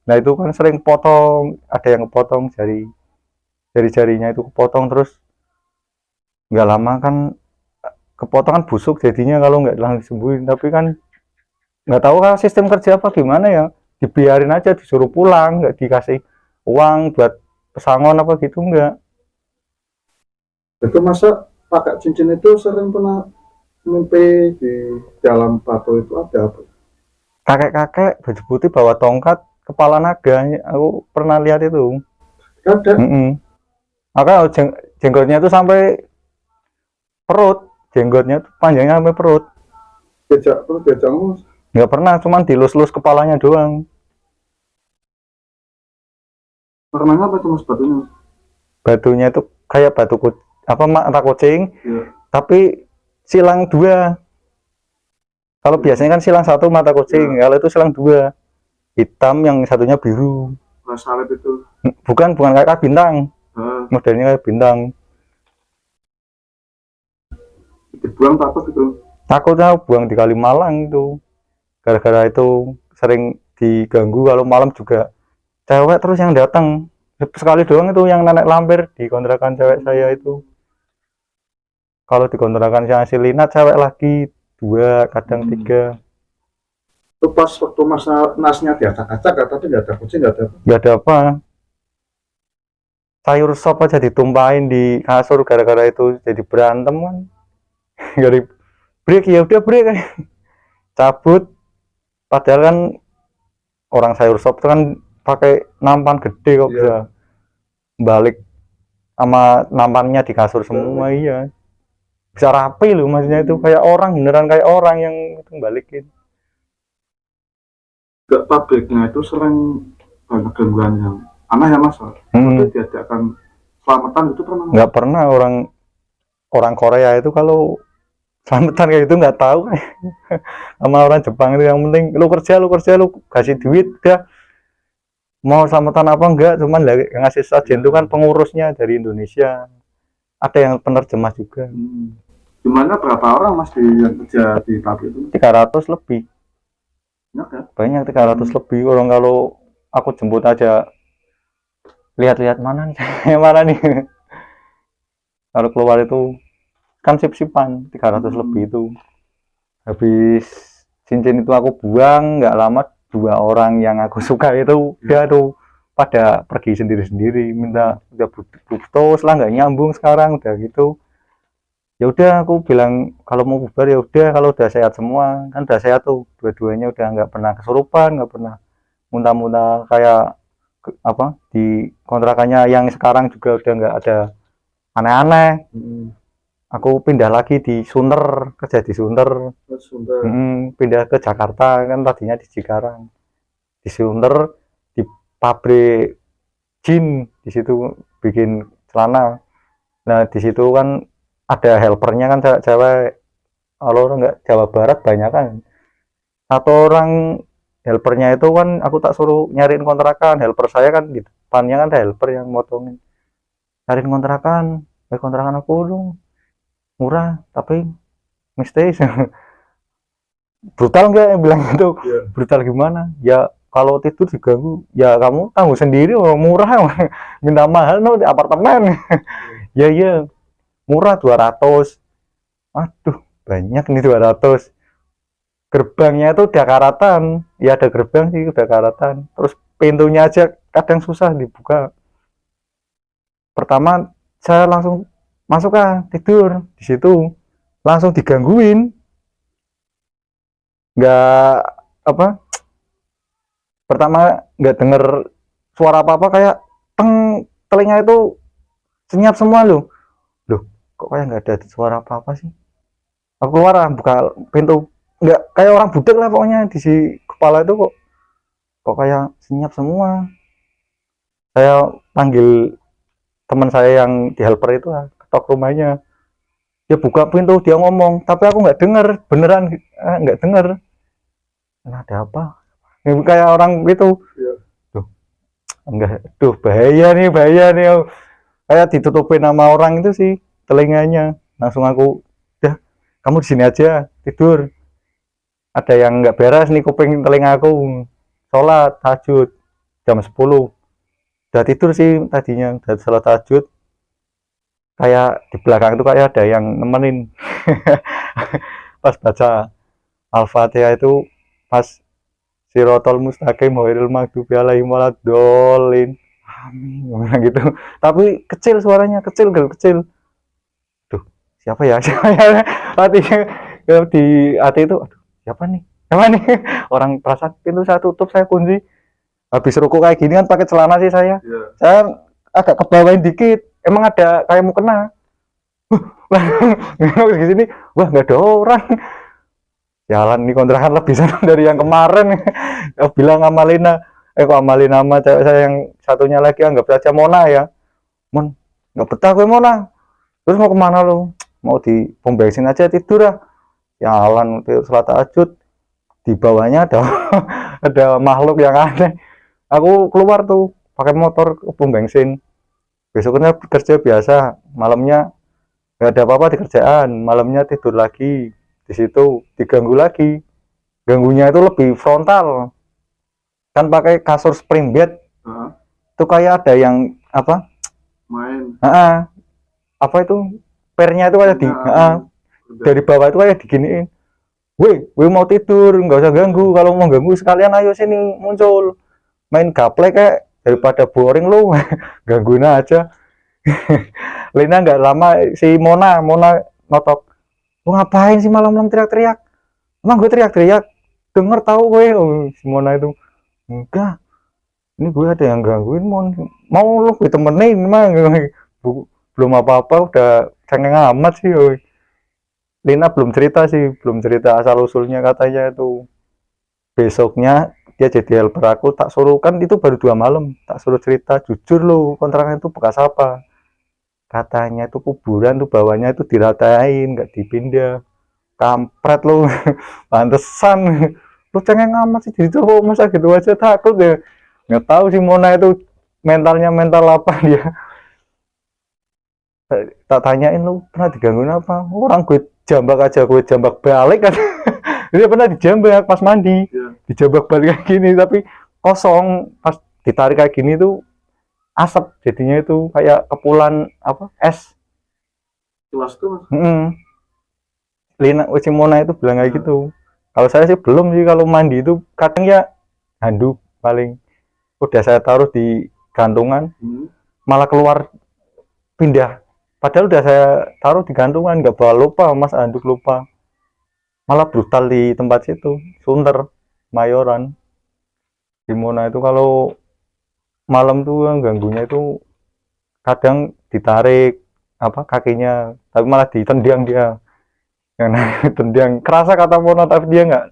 Nah itu kan sering potong, ada yang kepotong jari-jarinya itu kepotong, terus nggak lama kan kepotong kan busuk jadinya kalau nggak langsung disembuhin. Tapi kan nggak tahu kan sistem kerja apa gimana ya, dibiarin aja, disuruh pulang, nggak dikasih uang buat pesangon apa gitu, enggak. Itu masa pakai cincin itu sering pernah mimpi di dalam batu itu ada apa? Kakek-kakek baju putih bawa tongkat kepala naga, aku pernah lihat itu. Ada. Maka jenggotnya itu sampai perut, jenggotnya tuh panjangnya sampai perut. Diajakmu Nggak pernah, cuman dilus-lus kepalanya doang. warnanya apa itu mas batunya? Batunya itu kayak batu apa mata kucing, tapi silang 2. Kalau biasanya kan silang 1 mata kucing, kalau itu silang 2, hitam, yang satunya biru. Salib itu? Bukan kayak bintang, modelnya kayak bintang. Dibuang takut itu? Takutnya buang di Kalimalang itu, gara-gara itu sering diganggu kalau malam juga. Cewek terus yang datang, sekali doang itu yang nenek lampir di kontrakan cewek saya itu. Kalau di kontrakan si Lina cewek lagi 2, kadang 3. Itu pas waktu masa nasnya diacak-acak, tapi nggak ada kucing, nggak ada apa, sayur sop aja ditumpahin di kasur, gara-gara itu jadi berantem kan. Dari break ya udah break kan, cabut. Padahal kan orang sayur sop itu kan pakai nampan gede kok bisa balik sama nampannya di kasur semua. Iya, bisa rapi loh, maksudnya itu kayak orang, beneran kayak orang yang itu balikin. Gak, pabriknya itu sering banyak gangguan yang aneh ya mas. Tapi diadakan selamatan itu pernah? Nggak pernah. Orang Korea itu kalau selamatan kayak gitu nggak tahu. Sama orang Jepang itu yang penting lu kerja lu kasih duit udah. Mau selamatan apa enggak, cuman ngasih sajen itu kan pengurusnya dari Indonesia, ada yang penerjemah juga. Gimana, berapa orang mas yang kerja di pabrik itu? 300 lebih. Banyak, 300 lebih orang. Kalau aku jemput aja, lihat-lihat mana nih mana nih. Kalau keluar itu kan sip-sipan, 300 lebih itu. Habis cincin itu aku buang, nggak lama 2 orang yang aku suka itu udah tuh pada pergi sendiri-sendiri, minta udah putus lah, nggak nyambung sekarang udah gitu. Ya udah aku bilang kalau mau bubar ya udah, kalau udah sehat semua kan, udah sehat tuh dua-duanya, udah nggak pernah kesurupan, nggak pernah muntah-muntah kayak di kontrakannya yang sekarang juga udah nggak ada aneh-aneh. Aku pindah lagi di Sunter, kerja di Sunter. Pindah ke Jakarta, kan tadinya di Cikarang. Di Sunter, di pabrik jin, di situ bikin celana. Nah, di situ kan ada helpernya kan cewek. Kalau nggak Jawa Barat banyak kan. Satu orang helpernya itu kan aku tak suruh nyariin kontrakan. Helper saya kan di depannya kan ada helper yang motongin. Nyariin kontrakan aku dong. Murah tapi mistis. Brutal nggak yang bilang gitu? Brutal gimana ya, kalau tidur diganggu ya kamu tanggung sendiri. Murah. Minta mahal no, di apartemen. Ya murah 200. Aduh banyak nih 200. Gerbangnya itu udah karatan, ya ada gerbang sih udah karatan, terus pintunya aja kadang susah dibuka. Pertama saya langsung masuk tidur di situ, langsung digangguin. Nggak apa, pertama nggak denger suara apa-apa, kayak telinga itu senyap semua loh. Kok kayak nggak ada suara apa-apa sih. Aku keluar buka pintu, nggak, kayak orang budak lah pokoknya di kepala itu, kok kayak senyap semua. Saya panggil teman saya yang di helper itu, ketok rumahnya, dia buka pintu, dia ngomong, tapi aku nggak denger, beneran nggak denger. Nah, ada apa? Kayak orang gitu. Tuh, enggak, tuh bahaya nih. Kayak ditutupin nama orang itu sih telinganya. Langsung aku, udah, kamu di sini aja tidur. Ada yang nggak beres nih kuping telinga aku. Sholat tahajud jam 10. Udah tidur sih tadinya, udah sholat tahajud. Kayak di belakang itu kayak ada yang nemenin. Pas baca Al-Fatihah itu, pas Sirotol Mustaqim Ghairil Maghdubi Alaihim Waladdallin, amin, gitu. Tapi kecil suaranya, kecil. Tuh, siapa ya? Hatinya di hati itu, aduh, siapa nih? Orang perasaan pintu saya tutup, saya kunci. Habis ruku kayak gini kan pakai celana sih saya. Saya agak kebawain dikit. Emang ada kayak mau kena. Di sini, wah nggak ada orang. Jalan nih kontrakan lebih sana dari yang kemarin. Bilang sama Lina, kok amalin nama cewek saya yang satunya lagi, anggap saja Mona ya. Mon, nggak betah gue Mona. Terus mau kemana lo? Mau di pom bensin aja tidur ya. Jalan sholat tahajud, di bawahnya ada ada makhluk yang aneh. Aku keluar tuh pakai motor ke pom bensin. Besoknya kerja biasa, malamnya nggak ada apa-apa di kerjaan, malamnya tidur lagi. Di situ diganggu lagi, ganggunya itu lebih frontal, kan pakai kasur spring bed. Itu kayak ada yang apa main, apa itu pernya itu kayak dari bawah itu kayak diginiin, weh mau tidur nggak usah ganggu, kalau mau ganggu sekalian ayo sini muncul main gaple kayak, daripada boring lu. Gangguin aja. Lina nggak lama si Mona notok, lu ngapain sih malam-malam teriak-teriak? Emang gue teriak-teriak? Denger tahu gue. Oh, si Mona itu, enggak, ini gue ada yang gangguin, mau lu ditemenin mah. Belum apa-apa udah cengeng amat sih. Lina belum cerita asal usulnya. Katanya itu besoknya dia jadi helper aku, tak suruh, kan itu baru 2 malam, tak suruh cerita, jujur lo kontrakan itu bekas apa. Katanya itu kuburan tuh, bawahnya itu diratain, nggak dipindah. Kampret lo. Pantesan lu cengeng amat sih jadi tuh, masa gitu aja takut ya. Nggak tahu sih Mona itu mentalnya mental apa dia. Tak tanyain, lu pernah digangguin apa? Orang gue jambak aja, gue jambak balik kan. Dia pernah dijambak pas mandi, dijambak balik kayak gini, tapi kosong. Pas ditarik kayak gini tuh asap jadinya, itu kayak kepulan apa es. Kelas tuh. Lina Mona itu bilang kayak gitu. Kalau saya sih belum sih, kalau mandi itu kadang ya handuk paling udah saya taruh di gantungan, malah keluar pindah. Padahal udah saya taruh di gantungan, nggak bawa, lupa mas, handuk lupa. Malah brutal di tempat situ, Sunter, Mayoran. Di Mona itu kalau malam tuh yang ganggunya itu kadang ditarik apa kakinya, tapi malah ditendang dia. Yang namanya tendang kerasa kata Mono, tapi dia nggak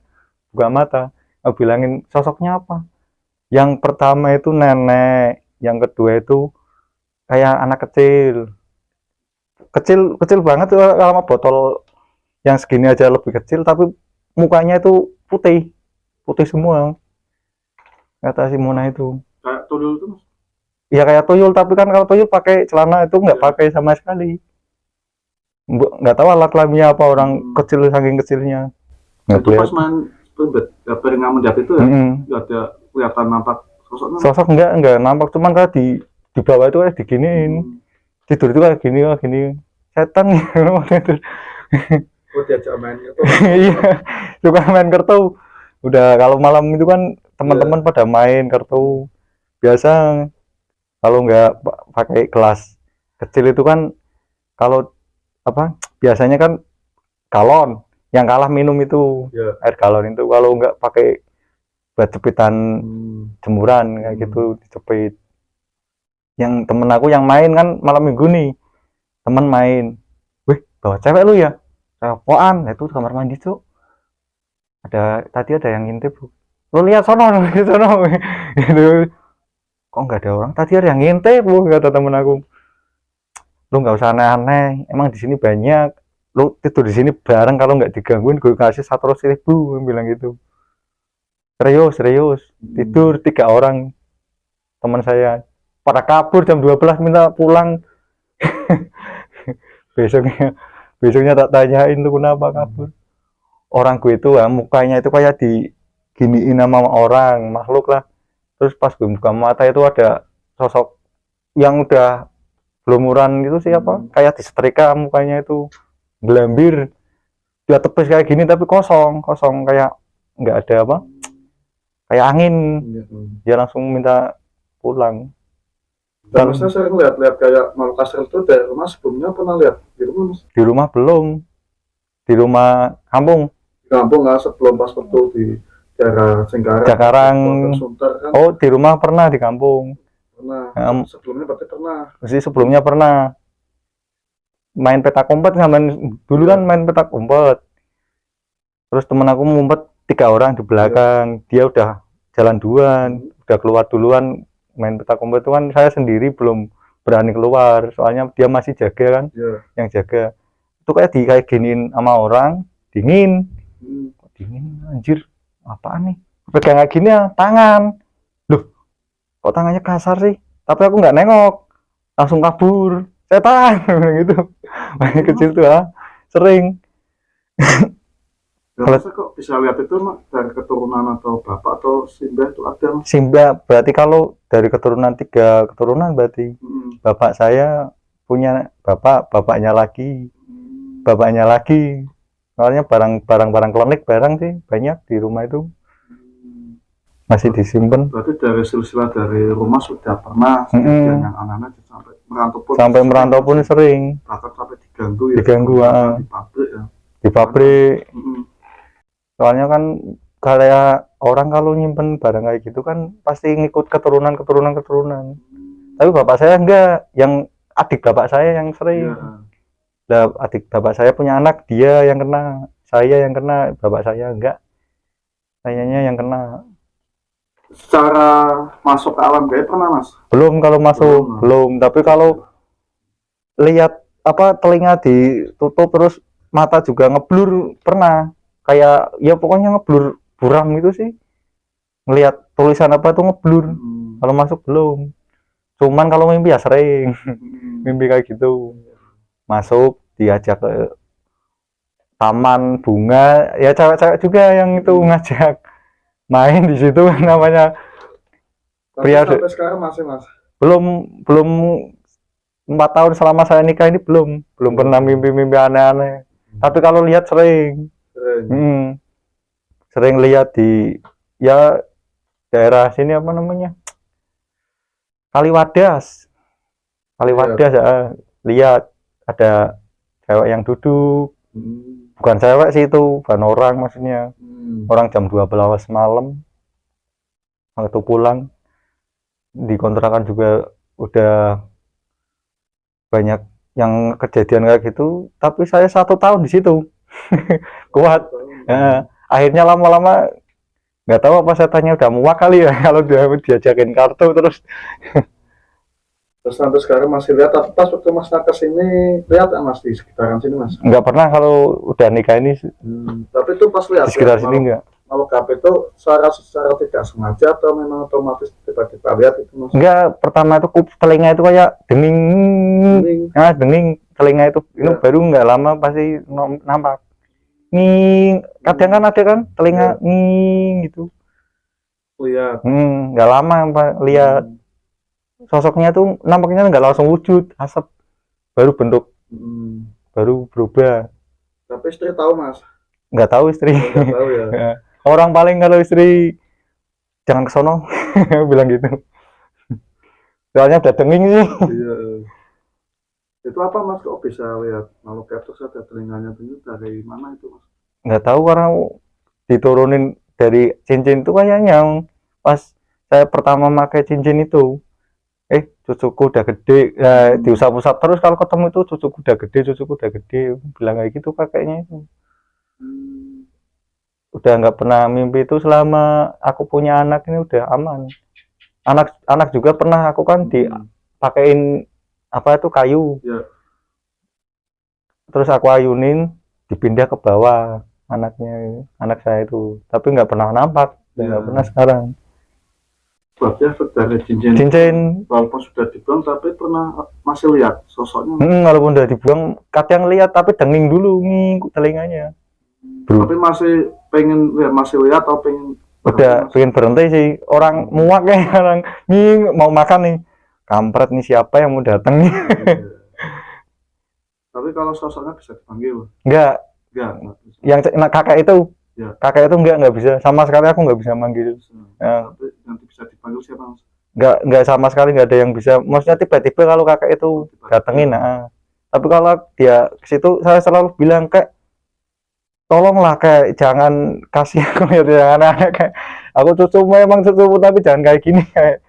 buka mata. Aku bilangin sosoknya apa? Yang pertama itu nenek, yang kedua itu kayak anak kecil, kecil kecil banget tuh, sama botol yang segini aja lebih kecil, tapi mukanya itu putih, putih semua, kata si Mona itu. Kayak tuyul itu Mas. Ya kayak tuyul, tapi kan kalau tuyul pakai celana, itu nggak Iya. pakai sama sekali. Nggak tahu alat kelaminnya apa, orang kecil saking kecilnya. Nggak Itu pas kelihatan. main Pembet, dapet ngamen itu ya, Mm-mm. nggak ada kelihatan nampak sosoknya. Sosok enggak nampak, cuman kayak di bawah itu kayak diginiin. Tidur itu kayak gini, setan gitu. Oh diajak main itu. Iya, suka main kartu. Udah kalau malam itu kan teman-teman pada main kartu. Biasa kalau nggak pakai gelas kecil itu kan, kalau apa biasanya kan galon, yang kalah minum itu Ya. air galon itu, kalau nggak pakai buat jepitan jemuran kayak gitu dijepit. Yang temen aku yang main kan malam minggu nih, temen main, wih bawa cewek lu ya, apaan itu di kamar mandi tuh, tadi ada yang ngintip, lu lihat sono sono gitu. Kok nggak ada orang, tadi ada yang ngintip bu, kata temen aku. Lu nggak usah aneh-aneh, emang di sini banyak, lu tidur di sini bareng, kalau nggak digangguin gue kasih 100.000, bilang gitu. Serius serius, tidur 3 orang teman saya, pada kabur jam 12 minta pulang. besoknya besoknya tak tanyain tuh kenapa kabur. Orang gue itu mukanya itu kayak diginiin sama orang makhluk lah. Terus pas gue buka mata itu ada sosok yang udah belumuran gitu, siapa kayak disetrika mukanya itu, gelambir, dia tepis kayak gini tapi kosong kosong, kayak nggak ada apa, kayak angin. Dia langsung minta pulang. Dan Masnya sering lihat-lihat kayak makhluk astral itu dari rumah sebelumnya pernah lihat di rumah Mas? Di rumah belum, di rumah kampung. Di kampung nggak, sebelum pas waktu di daerah Cengkareng, Jakarang. Sunter kan? Oh di rumah pernah, di kampung Pernah. Sebelumnya berarti pernah. sih, sebelumnya pernah main petak umpet sama dulu kan, main petak umpet. Terus temen aku ngumpet 3 orang di belakang, dia udah jalan duluan, udah keluar duluan. Main petak umpet itu kan saya sendiri belum berani keluar, soalnya dia masih jaga kan, yang jaga itu kayak giniin sama orang, dingin. Dingin anjir, apaan nih, pegang kayak gini ya tangan, loh kok tangannya kasar sih, tapi aku nggak nengok, langsung kabur, setan gitu. Main kecil tuh sering. Dan Masa kok bisa lihat itu Mak, dari keturunan atau bapak atau simbah itu ada Mas? Simbah berarti, kalau dari keturunan 3 keturunan berarti. Bapak saya punya bapaknya lagi, soalnya barang klinik barang sih banyak di rumah itu, masih disimpan. Berarti dari silsilah dari rumah sudah pernah kejadian yang anak-anak sampai merantau pun sering, bahkan sampai diganggu ya, diganggu di pabrik ya, di pabrik. Soalnya kan kayak orang kalau nyimpen barang kayak gitu kan pasti ngikut keturunan. Tapi bapak saya enggak, yang adik bapak saya yang sering. Lah adik bapak saya punya anak, dia yang kena, saya yang kena, bapak saya enggak, sayanya yang kena. Secara masuk ke alam gaib pernah Mas? Belum, kalau masuk belum, tapi kalau lihat apa, telinga ditutup terus mata juga ngeblur pernah, kayak ya pokoknya ngeblur buram gitu sih, ngelihat tulisan apa tuh ngeblur. Kalau masuk belum, cuman kalau mimpi ya sering. Mimpi kayak gitu, masuk diajak ke taman bunga, ya cewek-cewek juga yang itu ngajak main di situ. Namanya pria. Sampai sekarang masih Mas? belum 4 tahun selama saya nikah ini belum pernah mimpi aneh-aneh. Tapi kalau lihat sering. Sering lihat di ya daerah sini, apa namanya, Kaliwadas ya, lihat ada cewek yang duduk. Bukan cewek sih itu, bukan orang maksudnya. Orang jam 12 malam waktu pulang, di kontrakan juga udah banyak yang kejadian kayak gitu, tapi saya 1 tahun di situ. Kuat. Akhirnya lama-lama nggak tahu apa setannya udah muak kali ya kalau dia diajakin kartu terus. Terus sampai sekarang masih lihat, tapi pas waktu Mas nakes ini lihat nggak Mas di sekitaran sini Mas? Nggak pernah kalau udah nikah ini Tapi itu pas lihat di sekitar sini nggak. kalau KP itu secara tidak sengaja atau memang otomatis kita lihat itu Mas? Enggak, pertama itu telinga itu kayak denging. Denging telinga itu ini baru nggak lama pasti nampak. Nging, kadang kan ada kan telinga nging gitu. Lihat. Nggak lama Pak, lihat sosoknya tuh nampaknya nggak langsung wujud, asap baru bentuk, baru berubah. Tapi istri tahu Mas? Nggak tahu istri. Nggak tahu ya. Orang paling kalau istri jangan kesono bilang gitu. Soalnya udah denging sih. Iya. Itu apa Mas kok bisa lihat makhluk gaib terus ada telinganya itu dari mana itu Mas? Nggak tahu karena diturunin dari cincin itu kayaknya pas saya pertama pakai cincin itu. Cucuku udah gede, diusap-usap terus kalau ketemu itu cucuku udah gede, bilang kayak gitu kakeknya itu. Udah nggak pernah mimpi itu selama aku punya anak ini udah aman. Anak juga pernah aku kan dipakein apa itu kayu, terus aku ayunin dipindah ke bawah anak saya itu, tapi nggak pernah nampak, nggak pernah sekarang. Berarti efek dari cincin walaupun sudah dibuang tapi pernah masih lihat sosoknya. Walaupun udah dibuang kadang lihat tapi denging dulu telinganya. Tapi masih pengen lihat, masih lihat atau pengen udah pengen berhenti sih, orang muak ya, orang nih mau makan nih, kampret nih siapa yang mau datang nih. Tapi kalau sosoknya bisa dipanggil? Enggak. Yang kakak itu nggak bisa sama sekali, aku nggak bisa manggil. Tapi nanti bisa dipanggil siapa Mas? Nggak sama sekali, nggak ada yang bisa, maksudnya tiba-tiba kalau kakak itu datengin. Tapi kalau dia ke situ saya selalu bilang kayak tolonglah kayak jangan kasih aku lihat anak-anak, kayak aku cucumu emang cucumu tapi jangan kayak gini, kayak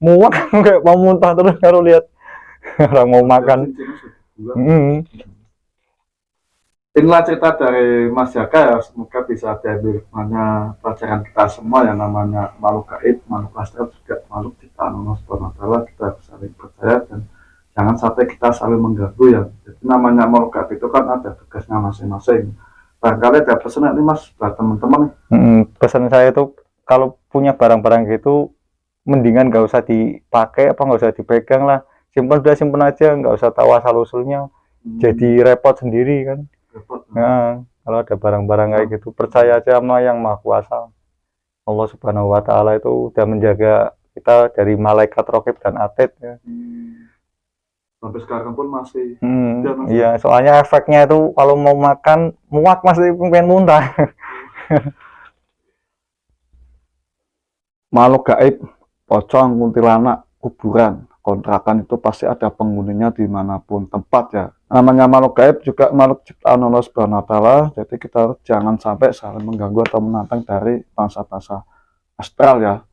muak kayak mau muntah terus kalau lihat orang mau makan. Inilah cerita dari Mas Jaka ya, semoga bisa diambil mana pelajaran kita semua yang namanya makhluk gaib, makhluk astral juga makhluk ciptaan Allah Subhanahu wa taala, kita harus saling percaya dan jangan sampai kita saling mengganggu ya. Jadi namanya makhluk gaib itu kan ada tugasnya masing-masing. Barangkali ada pesan nih Mas buat teman-teman nih. Pesan saya itu kalau punya barang-barang gitu mendingan nggak usah dipakai, apa nggak usah dipegang lah, simpan aja, nggak usah tahu asal usulnya, jadi repot sendiri kan. Nah, kalau ada barang-barang kayak gitu percaya aja sama yang Maha Kuasa. Allah Subhanahu wa taala itu udah menjaga kita dari malaikat raqib dan atid ya. Sampai sekarang pun masih. Iya, soalnya efeknya itu kalau mau makan muak, masih pengen muntah. Makhluk gaib, pocong, kuntilanak, kuburan, kontrakan itu pasti ada penghuninya dimanapun tempat ya. Namanya makhluk gaib juga makhluk ciptaan Allah Subhanahu wa taala, jadi kita jangan sampai saling mengganggu atau menantang dari bangsa-bangsa astral ya.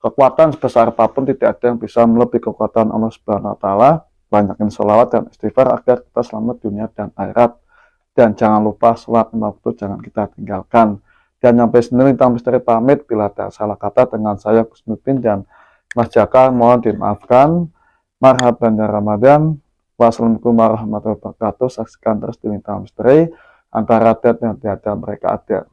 Kekuatan sebesar apapun tidak ada yang bisa melebihi kekuatan Allah Subhanahu wa taala. Banyakin sholawat dan istighfar agar kita selamat dunia dan akhirat. Dan jangan lupa sholat lima waktu jangan kita tinggalkan. Dan sampai sini Lintang Misteri pamit, bila ada salah kata dengan saya Gus Nupin dan Mas Jaka mohon dimaafkan. Marhaban ya Ramadan. Wassalamualaikum warahmatullahi wabarakatuh. Saksikan terus di Lintang Misteri antara adat yang tiada mereka adat.